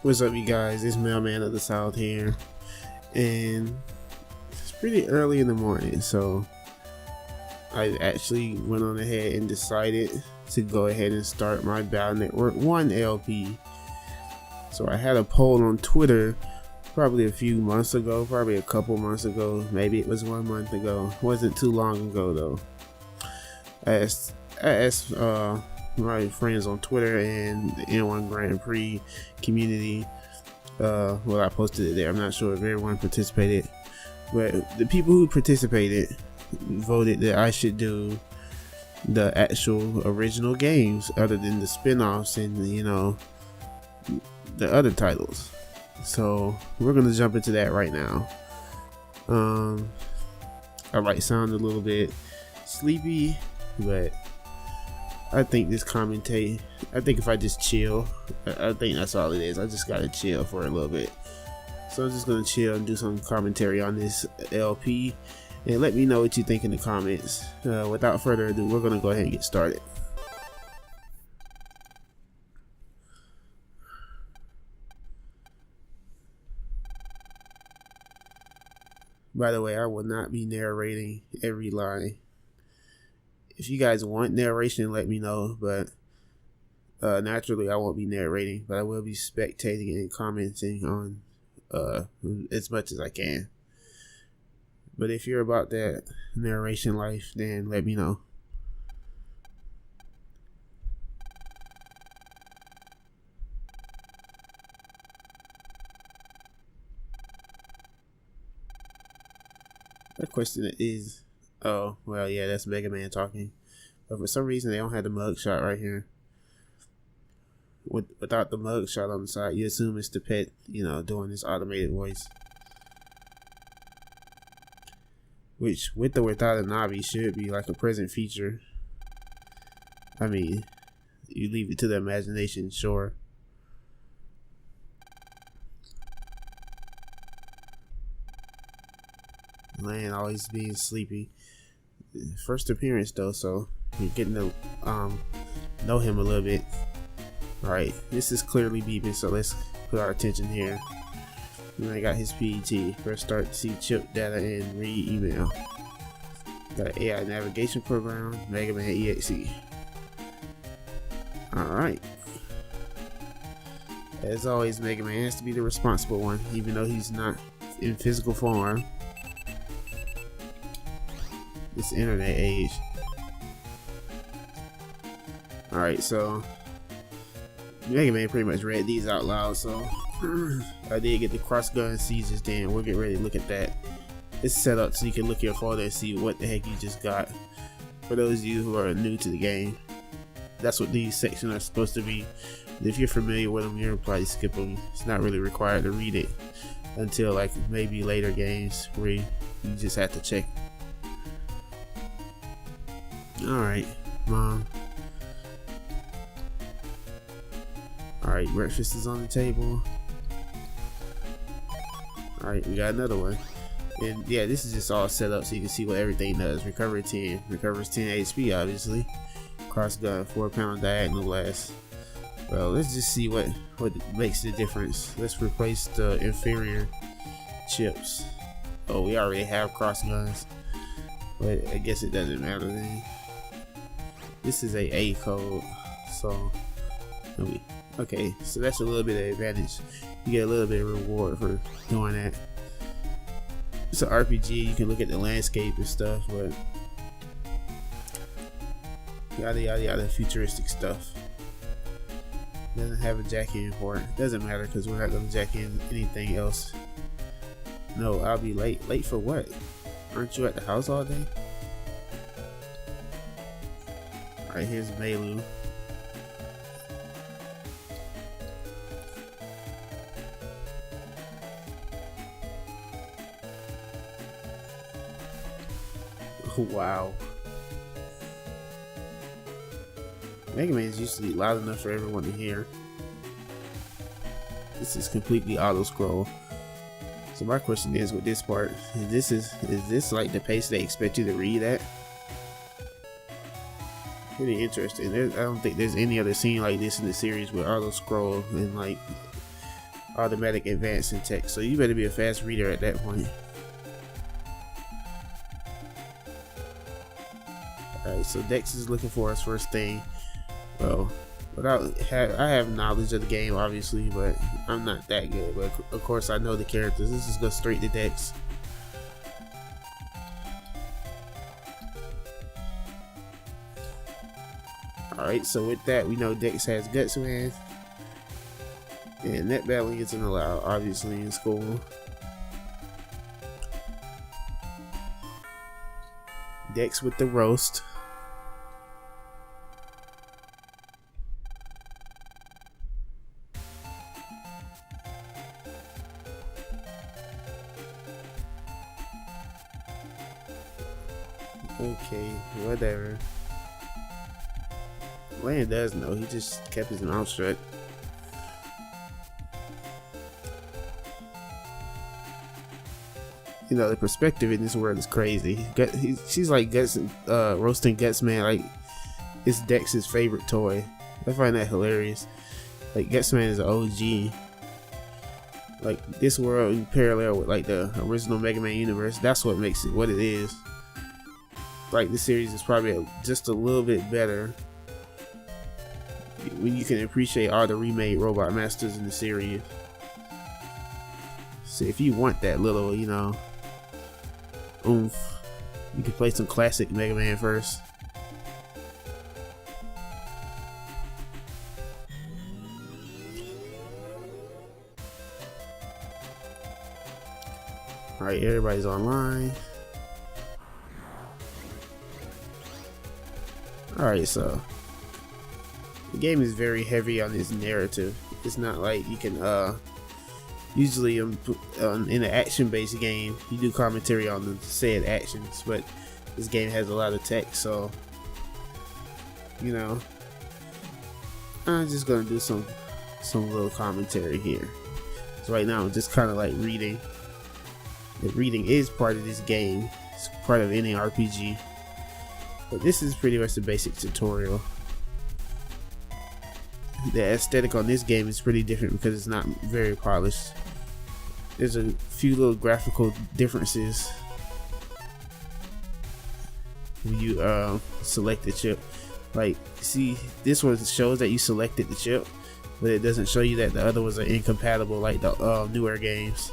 What's up, you guys? It's Mailman of the South here, and it's pretty early in the morning, so I actually went on ahead and decided to go ahead and start my Battle Network 1 LP. So I had a poll on Twitter probably a few months ago, probably a couple months ago, maybe it was 1 month ago. It wasn't too long ago though. I asked my friends on Twitter and the N1 Grand Prix community. Well, I posted it there. I'm not sure if everyone participated, but the people who participated voted that I should do the actual original games other than the spin-offs and, you know, the other titles. So we're gonna jump into that right now. I might sound a little bit sleepy, but I think this commentate, I think if I just chill, I think that's all it is. I just gotta chill for a little bit. So I'm just gonna chill and do some commentary on this LP, and let me know what you think in the comments. Without further ado, we're gonna go ahead and get started. By the way, I will not be narrating every line. If you guys want narration, let me know, but naturally I won't be narrating, but I will be spectating and commenting on as much as I can. But if you're about that narration life, then let me know. The question is, oh, well, yeah, that's Megaman talking. But for some reason, they don't have the mugshot right here. Without the mugshot on the side, you assume it's the pet, you know, doing this automated voice. Which, with or without a Navi, should be like a present feature. I mean, you leave it to the imagination, sure. Lan always being sleepy. First appearance though, so you're getting to know him a little bit. Alright, this is clearly beeping, so let's put our attention here. And I got his PET. First start to see chip data and read email. Got an AI navigation program, Megaman EXE. Alright. As always, Megaman has to be the responsible one, even though he's not in physical form. This internet age. Alright, so Megaman pretty much read these out loud, so I did get the cross gun seizures. Then we'll get ready to look at that. It's set up so you can look at your folder and see what the heck you just got. For those of you who are new to the game, that's what these sections are supposed to be. If you're familiar with them, you'll probably skip them. It's not really required to read it until like maybe later games where you just have to check. Alright, Mom. Alright, breakfast is on the table. Alright, we got another one. And yeah, this is just all set up so you can see what everything does. Recovery 10. Recovers 10 HP, obviously. Cross gun, 4-pound diagonal blast. Well, let's just see what makes the difference. Let's replace the inferior chips. Oh, we already have cross guns. But I guess it doesn't matter then. This is a code, so okay, so that's a little bit of advantage. You get a little bit of reward for doing that. It's an RPG, you can look at the landscape and stuff, but yada yada yada, futuristic stuff. Doesn't have a jack in for it. Doesn't matter because we're not gonna jack in anything else. No, I'll be late. Late for what? Aren't you at the house all day? Alright, here's Melu. Wow. Megaman is usually loud enough for everyone to hear. This is completely auto scroll. So my question is with this part, is this like the pace they expect you to read at? Pretty interesting. I don't think there's any other scene like this in the series with auto scroll and like automatic advance in text. So you better be a fast reader at that point. Alright, so Dex is looking for us first thing. Well, I have knowledge of the game, obviously, but I'm not that good. But of course, I know the characters. Let's just go straight to Dex. Alright, so with that, we know Dex has Gutsman. And net battling isn't allowed, obviously, in school. Dex with the roast. Okay, whatever. Land does know, he just kept his mouth shut. You know, the perspective in this world is crazy. She's like roasting Gutsman like it's Dex's favorite toy. I find that hilarious. Like, Gutsman is an OG. Like, this world in parallel with like the original Megaman universe, that's what makes it what it is. Like, this series is probably just a little bit better when you can appreciate all the remade robot masters in the series. So if you want that little, you know, oomph, you can play some classic Mega Man first. Alright, everybody's online. Alright, so the game is very heavy on its narrative. It's not like you can usually in an action-based game you do commentary on the said actions, but this game has a lot of text, so you know, I'm just gonna do some little commentary here. So right now I'm just kind of like reading. The reading is part of this game. It's part of any RPG. But this is pretty much the basic tutorial. The aesthetic on this game is pretty different because it's not very polished. There's a few little graphical differences when you select the chip. Like, see, this one shows that you selected the chip, but it doesn't show you that the other ones are incompatible like the newer games.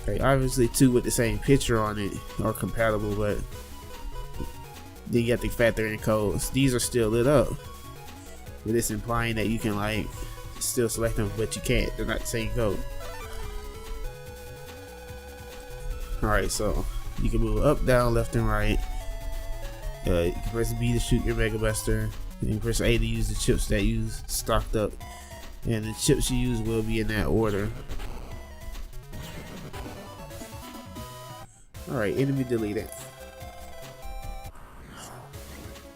Okay, obviously two with the same picture on it are compatible, but then you have to factor in codes. These are still lit up, but it's implying that you can like still select them, but you can't. They're not the same code. Alright, so you can move up, down, left, and right. You can press B to shoot your Mega Buster. You can press A to use the chips that you stocked up, and the chips you use will be in that order. Alright, enemy deleted.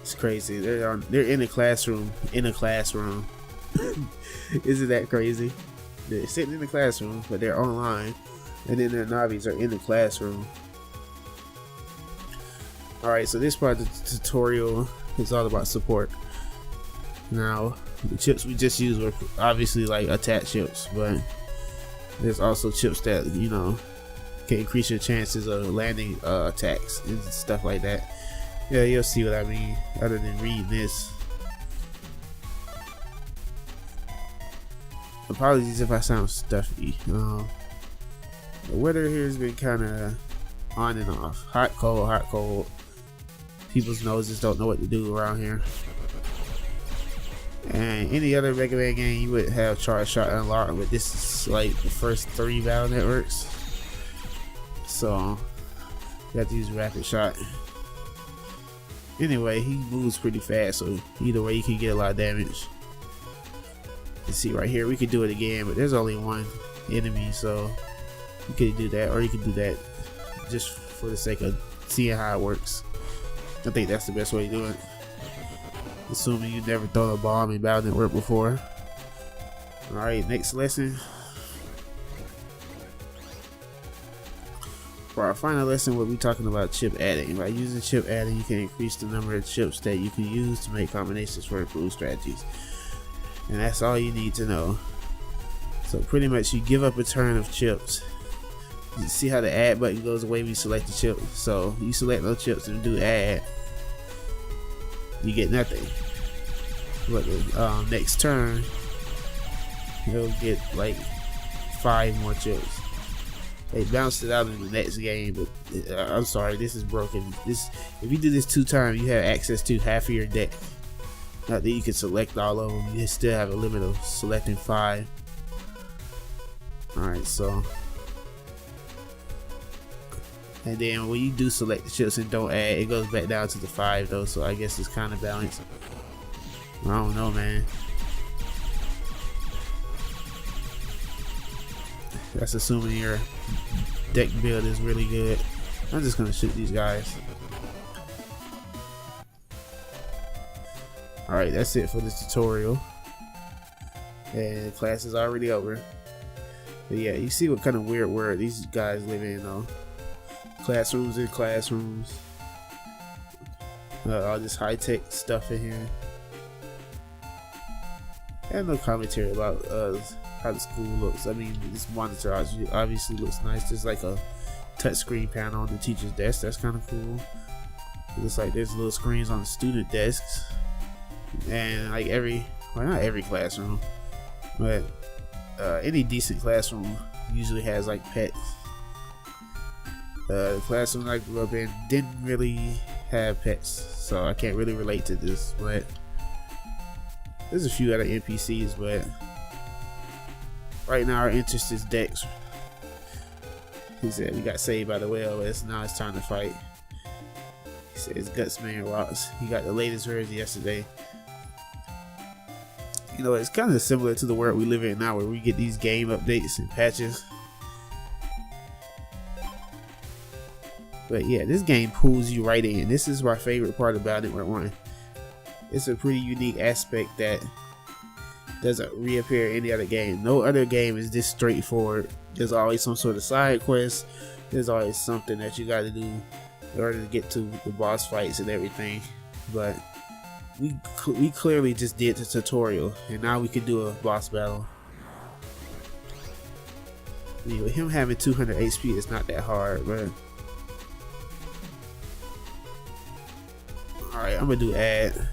It's crazy. They're in a classroom. In a classroom. Isn't that crazy? They're sitting in the classroom, but they're online, and then their nobbies are in the classroom. Alright, so this part of the tutorial is all about support. Now, the chips we just used were obviously like attack chips, but there's also chips that, you know, can increase your chances of landing attacks and stuff like that. Yeah, you'll see what I mean other than reading this. Apologies if I sound stuffy. The weather here has been kind of on and off. Hot, cold, hot, cold. People's noses don't know what to do around here. And any other Mega Man game you would have charge shot unlocked, but this is like the first 3 battle networks. So you have to use rapid shot. Anyway, he moves pretty fast, so either way you can get a lot of damage. You see right here, we could do it again, but there's only one enemy, so you could do that, or you could do that just for the sake of seeing how it works. I think that's the best way to do it, assuming you've never thrown a bomb in battle network before. Alright, next lesson. For our final lesson, we'll be talking about chip adding. By using chip adding, you can increase the number of chips that you can use to make combinations for improved strategies. And that's all you need to know. So pretty much you give up a turn of chips. You see how the add button goes away when you select the chip. So you select those chips and do add, you get nothing. But the next turn you'll get like 5 more chips. They bounced it out in the next game, but I'm sorry, this is broken. This, if you do this 2 times, you have access to half of your deck. Not that you can select all of them, you still have a limit of selecting 5. Alright, so, and then when you do select the chips and don't add, it goes back down to the 5 though, so I guess it's kind of balanced. I don't know, man. That's assuming your deck build is really good. I'm just gonna shoot these guys. Alright, that's it for this tutorial. And class is already over. But yeah, you see what kind of weird world these guys live in though. Classrooms and classrooms. All this high-tech stuff in here. And no commentary about how the school looks. I mean, this monitor obviously looks nice. There's like a touchscreen panel on the teacher's desk. That's kind of cool. It looks like there's little screens on the student desks. And like well, not every classroom, but any decent classroom usually has like pets. The classroom I grew up in didn't really have pets, so I can't really relate to this, but there's a few other NPCs, but right now our interest is decks. He said we got saved by the whale, but now it's time to fight. He said it's Gutsman Rocks. He got the latest version yesterday. You know, it's kind of similar to the world we live in now, where we get these game updates and patches. But yeah, this game pulls you right in. This is my favorite part about it. It's a pretty unique aspect that doesn't reappear in any other game. No other game is this straightforward. There's always some sort of side quest. There's always something that you got to do in order to get to the boss fights and everything. But we clearly just did the tutorial, and now we can do a boss battle. I mean, with him having 200 HP, it's not that hard, but alright, I'm gonna do add.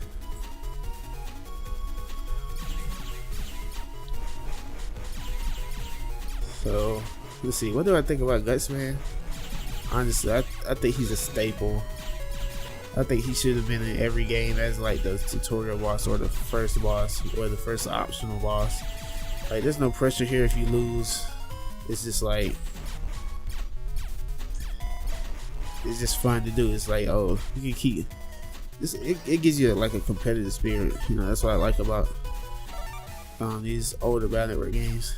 So let's see, what do I think about Gutsman? Honestly, I think he's a staple. I think he should have been in every game as like the tutorial boss or the first boss or the first optional boss. Like, there's no pressure here if you lose. It's just like, it's just fun to do. It's like, oh, you can keep this. It gives you like a competitive spirit. You know, that's what I like about these older Battlefield games.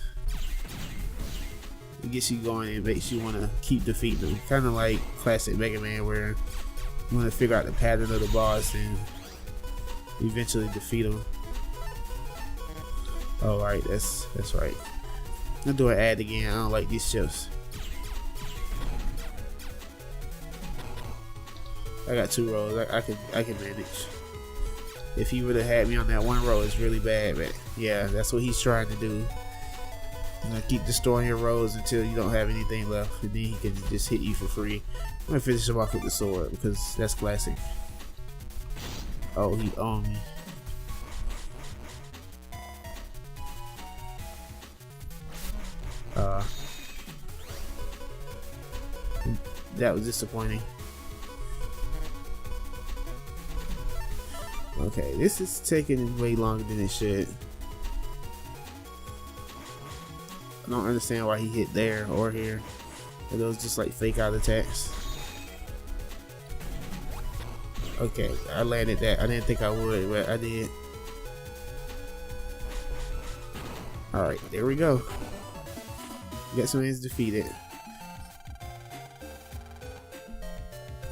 It gets you going and makes you want to keep defeating them. Kind of like classic Megaman, where you want to figure out the pattern of the boss and eventually defeat them. All right, that's right. I'm doing add again. I don't like these shifts. I got 2 rows. I can manage. If he would have had me on that 1 row, it's really bad. But yeah, that's what he's trying to do. You know, keep destroying your rows until you don't have anything left, and then he can just hit you for free. I'm gonna finish him off with the sword because that's classic. Oh, he owned me. That was disappointing. Okay, this is taking way longer than it should. I don't understand why he hit there or here. Are those just like fake out attacks? Okay, I landed that. I didn't think I would, but I did. Alright, there we go. Gutsman's defeated.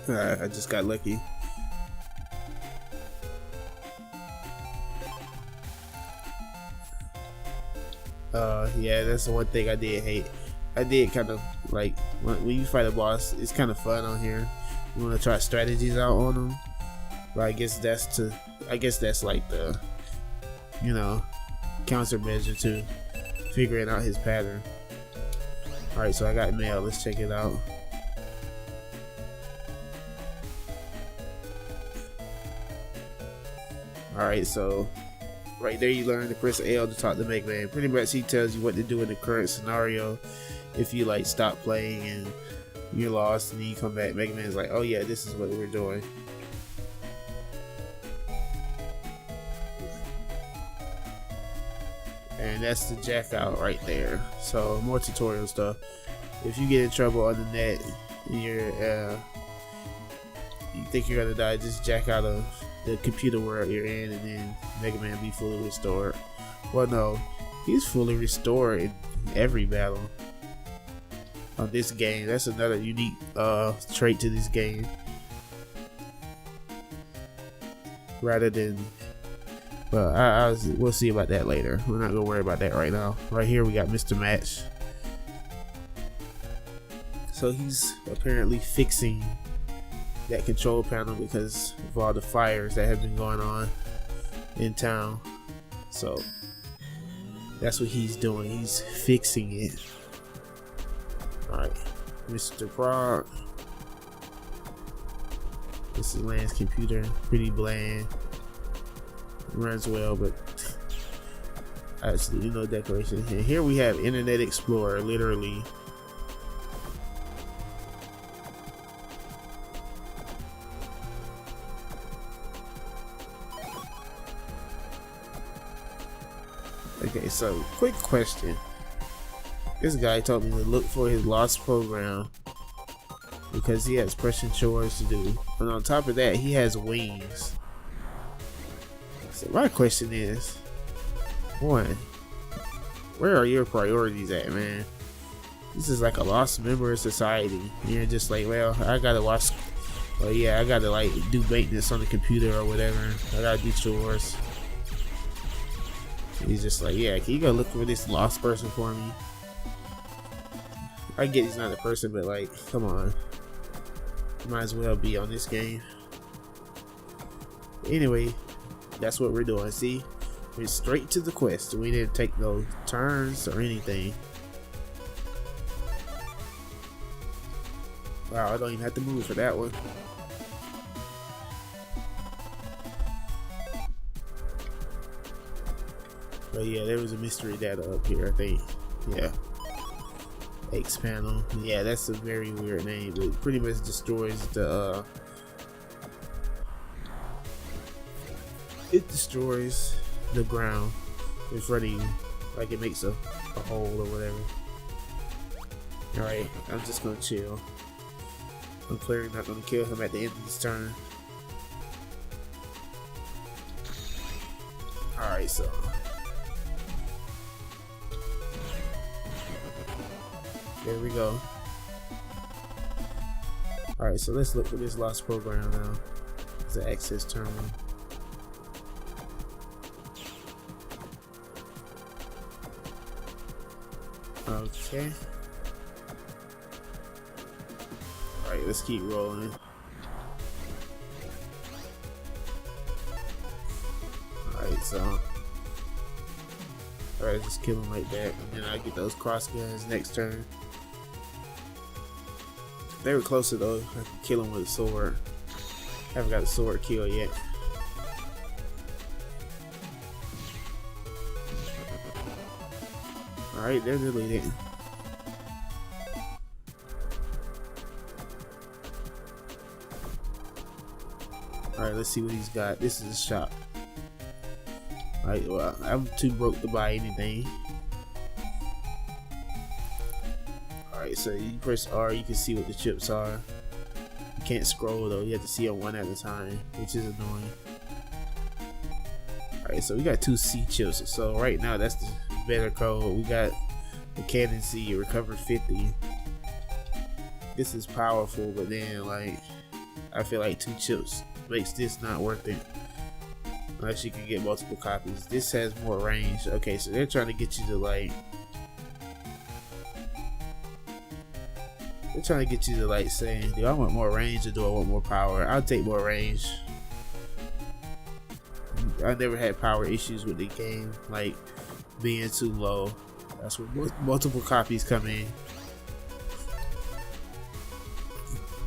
I just got lucky. Yeah, that's the one thing I did hate. I did kind of like when you fight a boss, it's kind of fun on here. You want to try strategies out on them, but I guess that's like the, you know, countermeasure to figuring out his pattern. Alright, so I got mail. Let's check it out. Alright, so right there you learn to press L to talk to Megaman. Pretty much he tells you what to do in the current scenario. If you like stop playing and you're lost and then you come back, Megaman's like, oh yeah, this is what we're doing. And that's the jack out right there. So more tutorial stuff. If you get in trouble on the net, you think you're gonna die, just jack out of the computer world you're in, and then Megaman be fully restored. Well, no, he's fully restored in every battle on this game. That's another unique trait to this game. Rather than, well, we'll see about that later. We're not gonna worry about that right now. Right here we got Mr. Match. So he's apparently fixing that control panel because of all the fires that have been going on in town. So that's what he's doing. He's fixing it. Alright, Mr. Prague. This is Land's computer. Pretty bland. Runs well, but absolutely no decoration. And here we have Internet Explorer, literally. Okay, so quick question. This guy told me to look for his lost program because he has pressing chores to do. And on top of that, he has wings. So my question is, one, where are your priorities at, man? This is like a lost member of society. You're just like, well, I gotta watch, well, yeah, I gotta like do maintenance on the computer or whatever. I gotta do chores. He's just like, yeah, can you go look for this lost person for me? I get he's not a person, but like, come on. Might as well be on this game. Anyway, that's what we're doing. See, we're straight to the quest. We didn't take no turns or anything. Wow, I don't even have to move for that one. But yeah, there was a mystery data up here, I think. Yeah. X panel. Yeah, that's a very weird name. It pretty much destroys the it destroys the ground in front of you. Like it makes a hole or whatever. Alright, I'm just gonna chill. I'm clearly not gonna kill him at the end of this turn. Alright, so there we go. Alright, so let's look for this lost program now. It's an access terminal. Okay. Alright, let's keep rolling. Alright, so alright, just kill him like that, and then I get those cross guns next turn. They were closer though. I can kill him with a sword. Haven't got a sword kill yet. Alright, they're deleted. Alright, let's see what he's got. This is a shop. Alright, well, I'm too broke to buy anything. Alright, so you press R, you can see what the chips are. You can't scroll though, you have to see them one at a time, which is annoying. Alright, so we got 2 C chips. So right now, that's the better code. We got the Cannon C, recover 50. This is powerful, but then like I feel like 2 chips makes this not worth it unless you can get multiple copies. This has more range. Okay, so they're trying to get you to like, they're trying to get you to like saying, do I want more range or do I want more power? I'll take more range. I never had power issues with the game, like being too low. That's where multiple copies come in.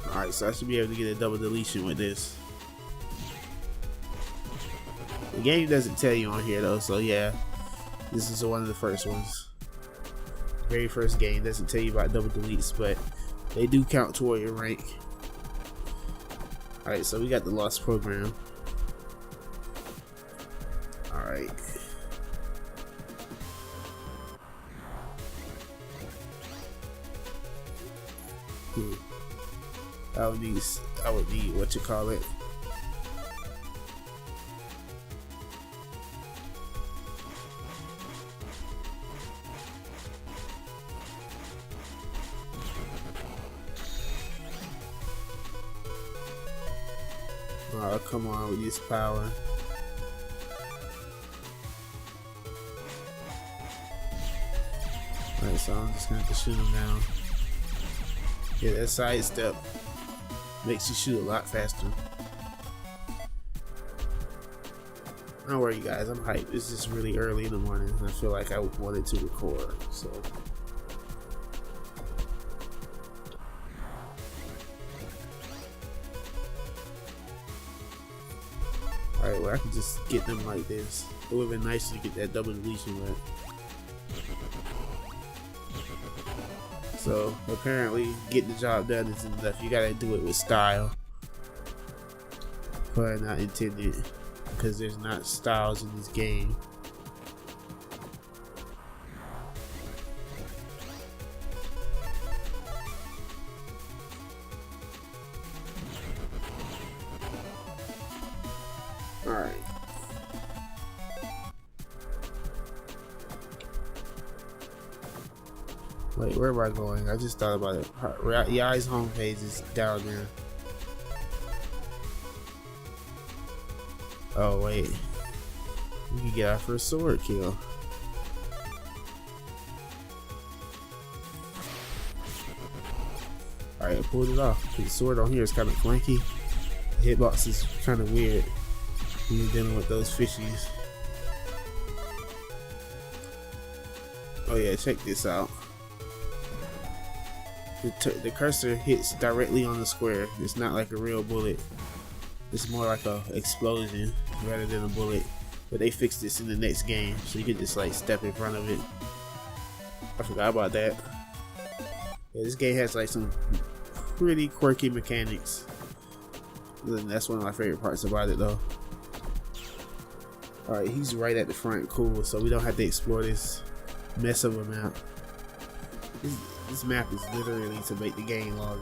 Alright, so I should be able to get a double deletion with this. The game doesn't tell you on here though, so yeah, this is one of the first ones. Very first game doesn't tell you about double deletes, but they do count toward your rank. Alright, so we got the lost program. Alright. I would need what you call it. Oh, come on with this power. Alright, so I'm just gonna have to shoot him down. Yeah, that sidestep makes you shoot a lot faster. Don't worry guys, I'm hyped. It's just really early in the morning and I feel like I wanted to record, so. Alright, well I can just get them like this. It would have been nice to get that double deletion with. So apparently getting the job done isn't enough. You gotta do it with style. But not intended, because there's not styles in this game. Alright. Wait, where am I going? I just thought about it. Yai's homepage is down there. Oh wait, we can get our first sword kill. Alright, I pulled it off. The sword on here is kind of flanky. The hitbox is kind of weird when you're dealing with those fishies. Oh yeah, check this out. The cursor hits directly on the square. It's not like a real bullet. It's more like a explosion rather than a bullet. But they fixed this in the next game, so you can just like step in front of it. I forgot about that. Yeah, this game has like some pretty quirky mechanics. And that's one of my favorite parts about it though. Alright, he's right at the front, cool, so we don't have to explore this mess of a map. This map is literally to make the game longer.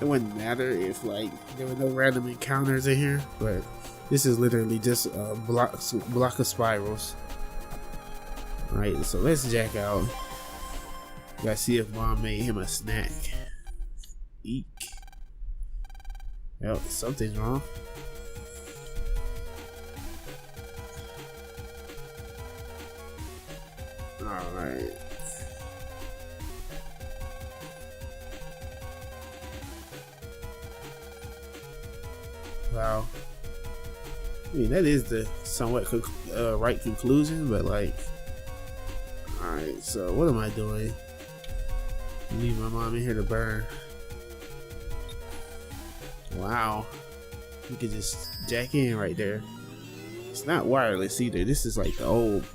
It wouldn't matter if like there were no random encounters in here, but this is literally just a block of spirals. Alright, so let's jack out. Gotta see if mom made him a snack. Eek. Yep, something's wrong. Alright. Wow. I mean, that is the somewhat right conclusion, but like, alright, so what am I doing? Leave my mom in here to burn. Wow. You can just jack in right there. It's not wireless either. This is like the old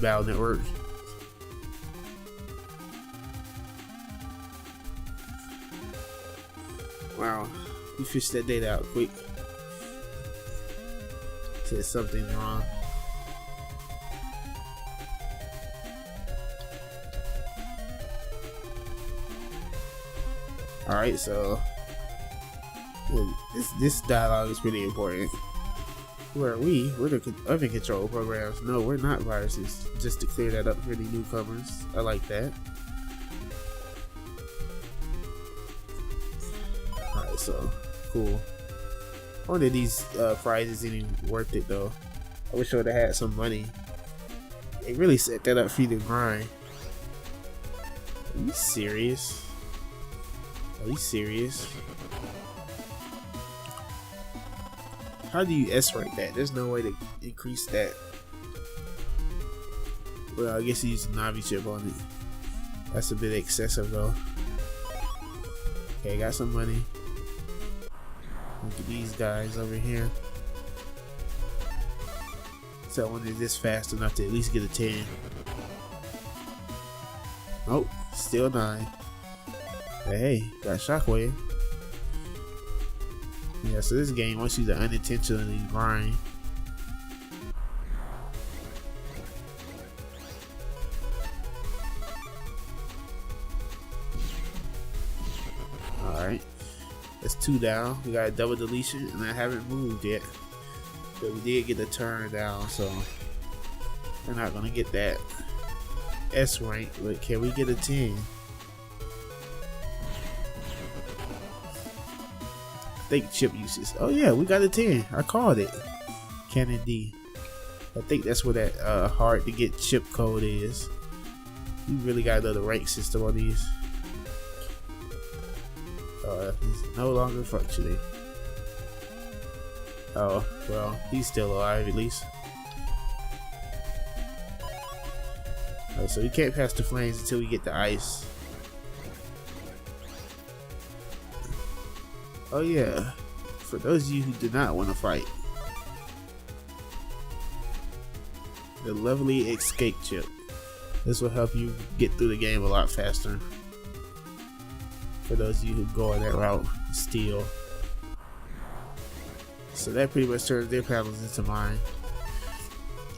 Battle Network. Wow. You fished that data out quick. Said something's wrong. Alright, so this dialogue is pretty important. Who are we? We're the oven control programs. No, we're not viruses. Just to clear that up for the newcomers. I like that. Alright, so cool. I wonder if these prizes ain't even worth it though. I wish I would have had some money. They really set that up for you to grind. Are you serious? Are you serious? How do you S rank that? There's no way to increase that. Well, I guess he used a Navi chip on it. That's a bit excessive though. Okay, got some money. Look at these guys over here. So I wanted this fast enough to at least get a 10. Nope, still 9. But hey, got Shockwave. Yeah, so this game wants you to unintentionally grind. Alright, that's 2 down. We got a double deletion, and I haven't moved yet. But we did get a turn down, so we're not gonna get that S rank, but can we get a 10? I think chip uses. Oh yeah, we got a 10. I called it. Cannon D. I think that's where that hard to get chip code is. You really gotta know the rank system on these. He's no longer functioning. Oh, well, he's still alive at least. Alright, so we can't pass the flames until we get the ice. Oh yeah, for those of you who do not want to fight, the lovely escape chip. This will help you get through the game a lot faster. For those of you who go on that route, steal. So that pretty much turns their panels into mine.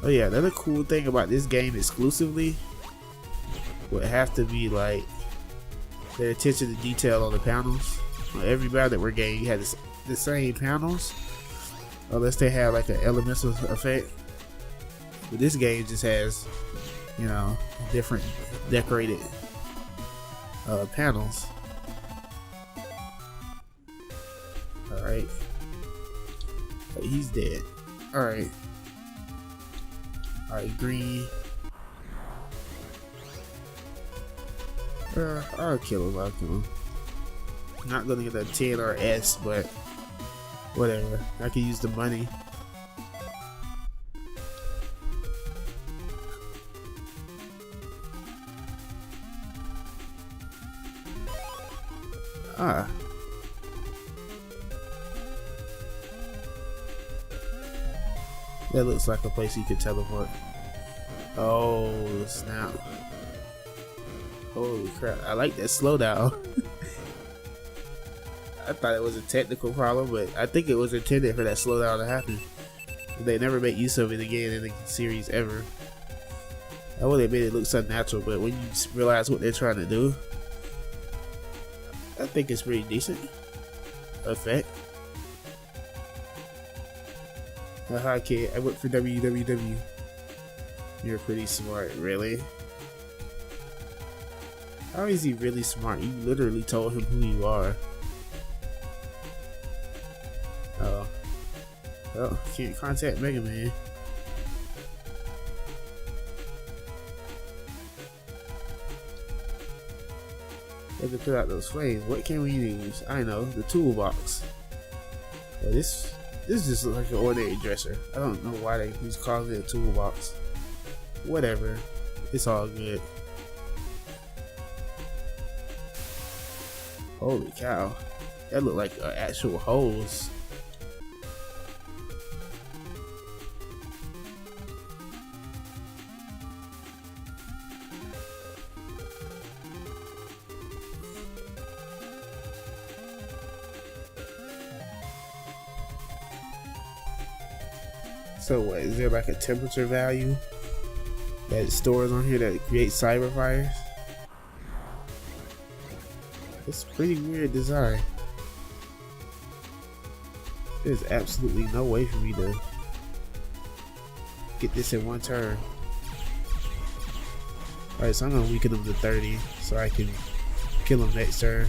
Oh yeah, another cool thing about this game exclusively would have to be like the attention to detail on the panels. On every battle that we're getting, you have the same panels, unless they have like an elemental effect. But this game just has, you know, different decorated panels. Alright. He's dead. Alright. Alright, green. I'll kill him. Not gonna get a 10 or S, but whatever. I can use the money. Ah. That looks like a place you could teleport. Oh, snap. Holy crap. I like that slowdown. I thought it was a technical problem, but I think it was intended for that slowdown to happen. They never make use of it again in the series ever. I would admit it looks unnatural, but when you realize what they're trying to do, I think it's pretty decent effect. Haha, kid, I work for www. You're pretty smart, really? How is he really smart? You literally told him who you are. Oh. Well, can't contact Megaman. Have to put out those flames. What can we use? I know, the toolbox. Well, this just looks like an ordinary dresser. I don't know why he's calling it a toolbox. Whatever. It's all good. Holy cow. That looked like an actual hose. So what, is there like a temperature value that it stores on here that creates cyber fires? It's a pretty weird design. There's absolutely no way for me to get this in one turn. Alright, so I'm gonna weaken him to 30 so I can kill him next turn.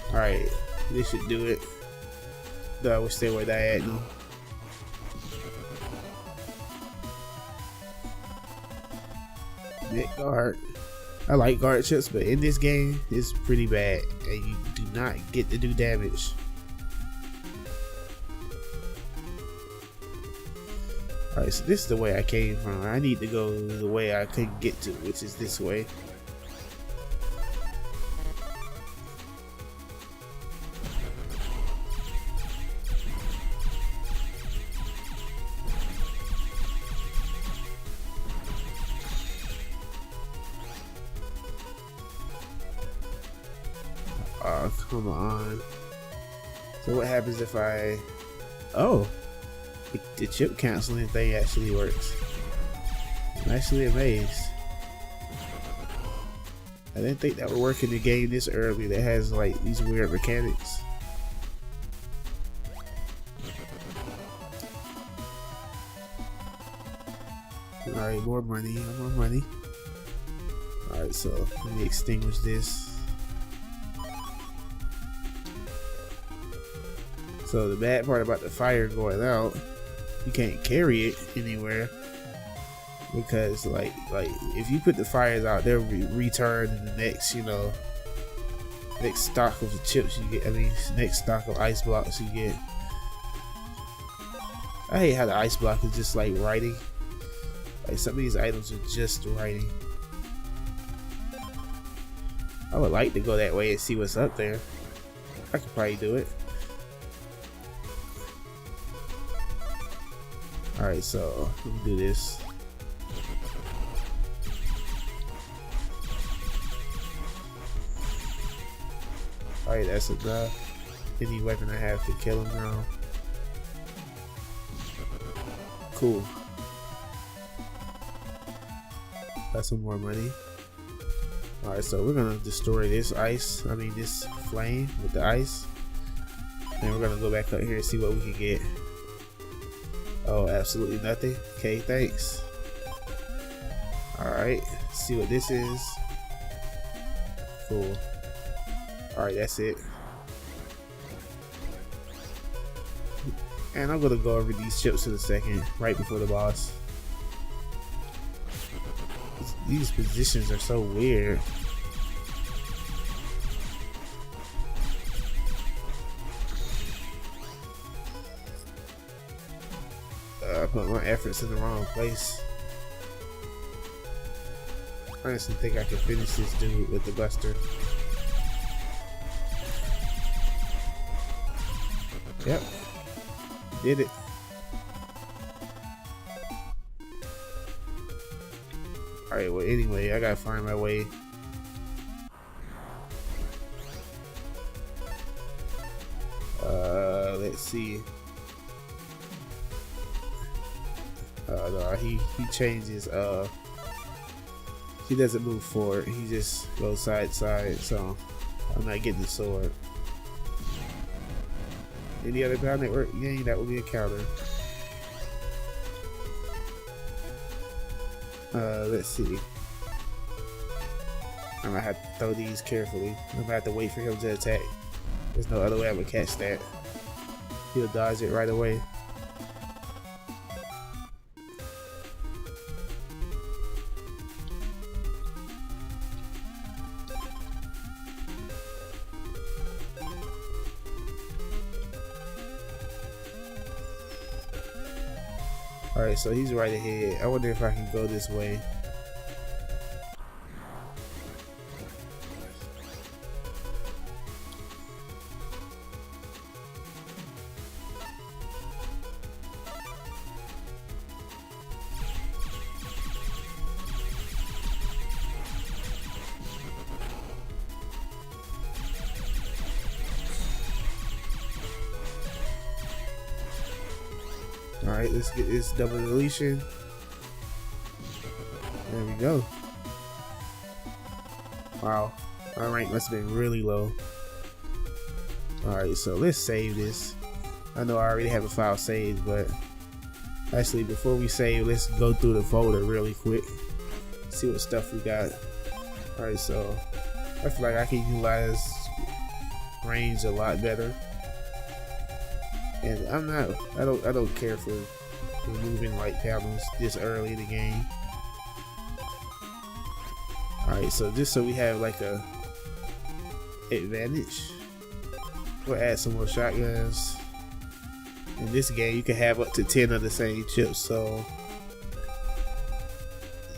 Alright, this should do it. Though I wish they were diagonal. Net guard. I like guard chips, but in this game, it's pretty bad, and you do not get to do damage. Alright, so this is the way I came from. I need to go the way I couldn't get to, which is this way. Oh, come on. So what happens if I... Oh! The chip canceling thing actually works. I'm actually amazed. I didn't think that would work in the game this early that has like these weird mechanics. Alright, more money, more money. Alright, so let me extinguish this. So the bad part about the fire going out, you can't carry it anywhere because like if you put the fires out, they'll return in the next, you know, next stock of the chips you get. I mean, next stock of ice blocks you get. I hate how the ice block is just like writing. Like some of these items are just writing. I would like to go that way and see what's up there. I could probably do it. Alright, so let me do this. Alright, that's enough. Any weapon I have to kill him now. Cool. Got some more money. Alright, so we're gonna destroy this ice. I mean this flame with the ice. And we're gonna go back up here and see what we can get. Oh, absolutely nothing. Okay, thanks. Alright, see what this is. Cool. Alright, that's it. And I'm gonna go over these chips in a second, right before the boss. These positions are so weird. I put my efforts in the wrong place. I honestly think I can finish this dude with the buster. Yep. Did it. Alright, well anyway, I gotta find my way. Let's see. No, he changes, he doesn't move forward, he just goes side to side, so I'm not getting the sword. Any other Ground Network game, that would be a counter. Let's see. I'm gonna have to throw these carefully. I'm gonna have to wait for him to attack. There's no other way I'm gonna catch that. He'll dodge it right away. Alright, so he's right ahead. I wonder if I can go this way. Alright, let's get this double deletion. There we go. Wow, my rank must have been really low. Alright, so let's save this. I know I already have a file saved, but actually before we save, let's go through the folder really quick. See what stuff we got. Alright, so I feel like I can utilize range a lot better. And I don't care for removing light panels this early in the game. Alright, so just so we have like a advantage, we'll add some more shotguns. In this game, you can have up to 10 of the same chips, so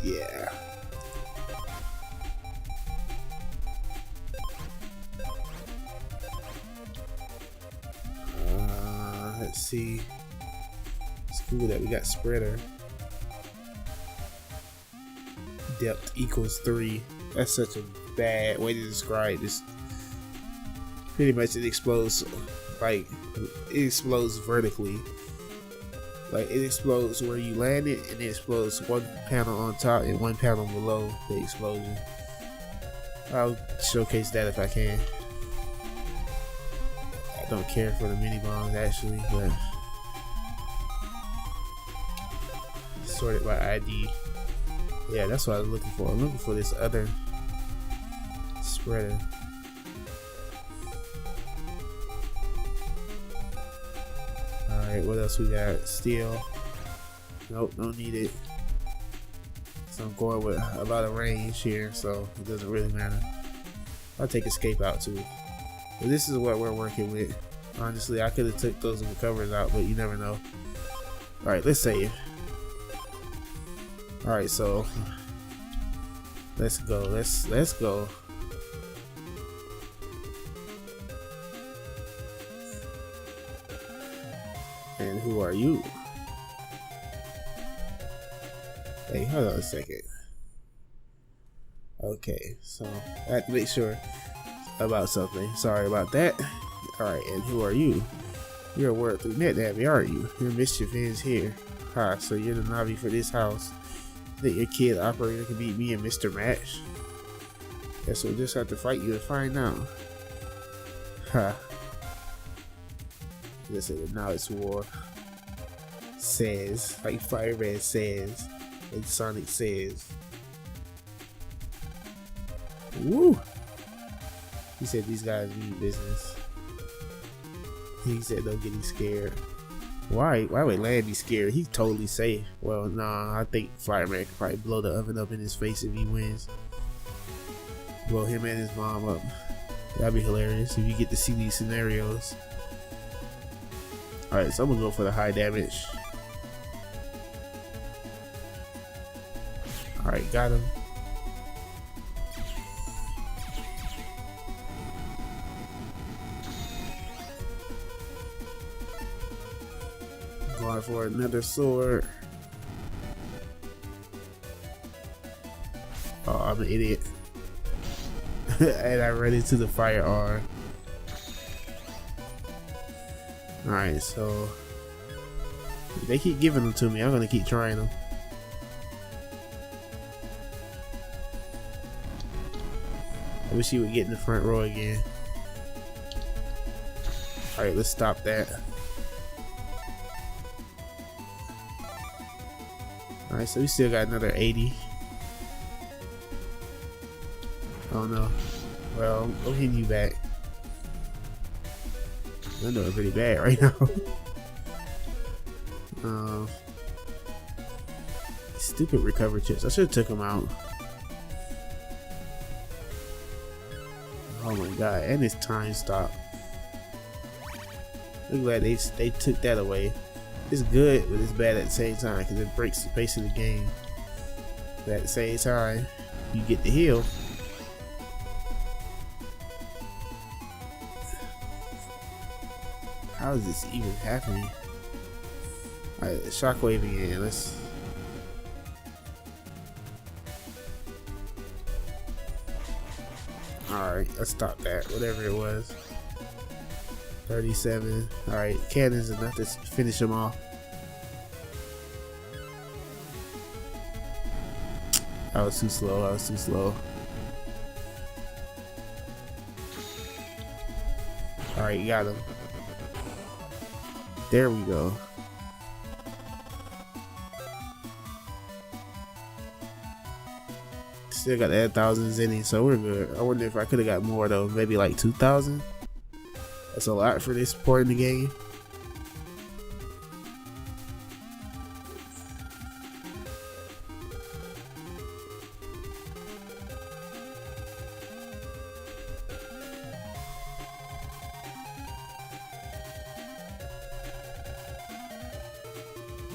yeah. Let's see. It's cool that we got spreader. Depth equals 3. That's such a bad way to describe this. Pretty much it explodes, like, it explodes vertically. Like, it explodes where you land it, and it explodes one panel on top and one panel below the explosion. I'll showcase that if I can. I don't care for the mini bombs actually, but sorted by ID. Yeah, that's what I was looking for. I'm looking for this other spreader. Alright, what else we got? Steel. Nope, don't need it. So I'm going with about a range here, so it doesn't really matter. I'll take escape out too. But this is what we're working with. Honestly, I could have took those recovers out, but you never know. Alright, let's save. Alright, so let's go. Let's go. And who are you? Hey, hold on a second. Okay, so I have to make sure about something. Sorry about that. Alright, and who are you? You're a word through NetNavi, aren't you? Your mischief ends here. Ha, so you're the Navi for this house. Think your kid operator can beat me and Mr. Match? Guess we'll just have to fight you and find out. Ha. Listen, now it's war. Says, like Fireman says, and Sonic says. Woo! He said these guys mean business. He said don't get him scared. Why would Land be scared? He's totally safe. Well, nah, I think Fireman could probably blow the oven up in his face if he wins. Blow him and his mom up. That'd be hilarious if you get to see these scenarios. Alright, so I'm gonna go for the high damage. Alright, got him. Going for another sword. Oh, I'm an idiot. And I ran into the firearm. Alright, so if they keep giving them to me, I'm gonna keep trying them. I wish he would get in the front row again. Alright, let's stop that. Alright, so we still got another 80. Oh no. Well, I'm hitting you back. I'm doing pretty bad right now. Stupid recover chips. I should have took them out. Oh my god, and it's time stop. I'm glad they took that away. It's good, but it's bad at the same time because it breaks the pace of the game. But at the same time, you get the heal. How is this even happening? Alright, shockwave again. Let's. Alright, let's stop that. Whatever it was. 37. Alright, cannons enough to finish them off. I was too slow. Alright, got him. There we go. Still got to add thousands in it, so we're good. I wonder if I could have got more though, maybe like 2,000. That's a lot for this part in the game.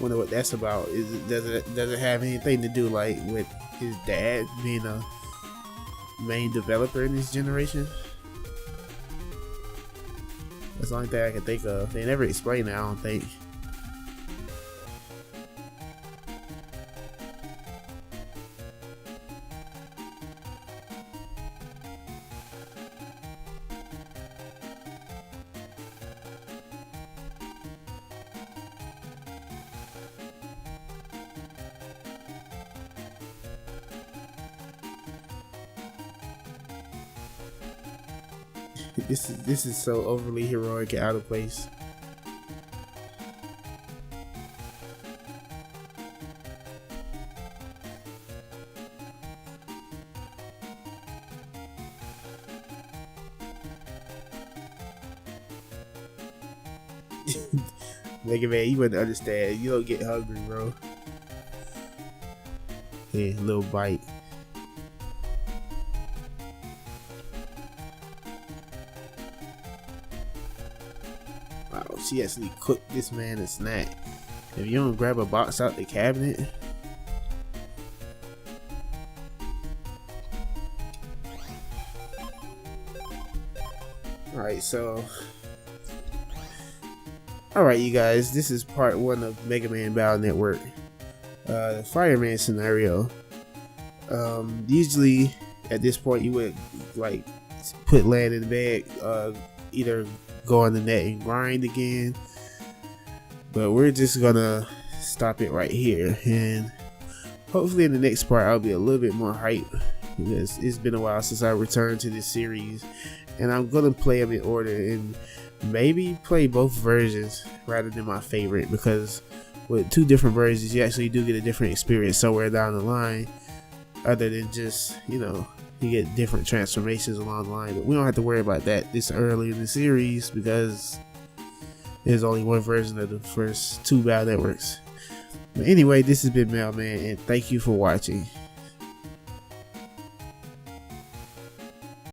Wonder what that's about. Does it have anything to do like with his dad being a main developer in this generation? That's the only thing I can think of. They never explain it, I don't think. This is so overly heroic and out of place. Megaman, you wouldn't understand. You don't get hungry, bro. Yeah, little bite. Wow, she actually cooked this man a snack. If you don't grab a box out the cabinet. Alright, so alright, you guys, this is part 1 of Megaman Battle Network. The Fireman scenario. Usually at this point you would like put land in the bag, either go on the net and grind again, but we're just gonna stop it right here, and hopefully in the next part I'll be a little bit more hype, because it's been a while since I returned to this series, and I'm gonna play them in order and maybe play both versions rather than my favorite, because with 2 different versions you actually do get a different experience somewhere down the line, other than just, you know, you get different transformations along the line. But we don't have to worry about that this early in the series, because there's only one version of the first 2 battle networks. But anyway, this has been Melman, and thank you for watching.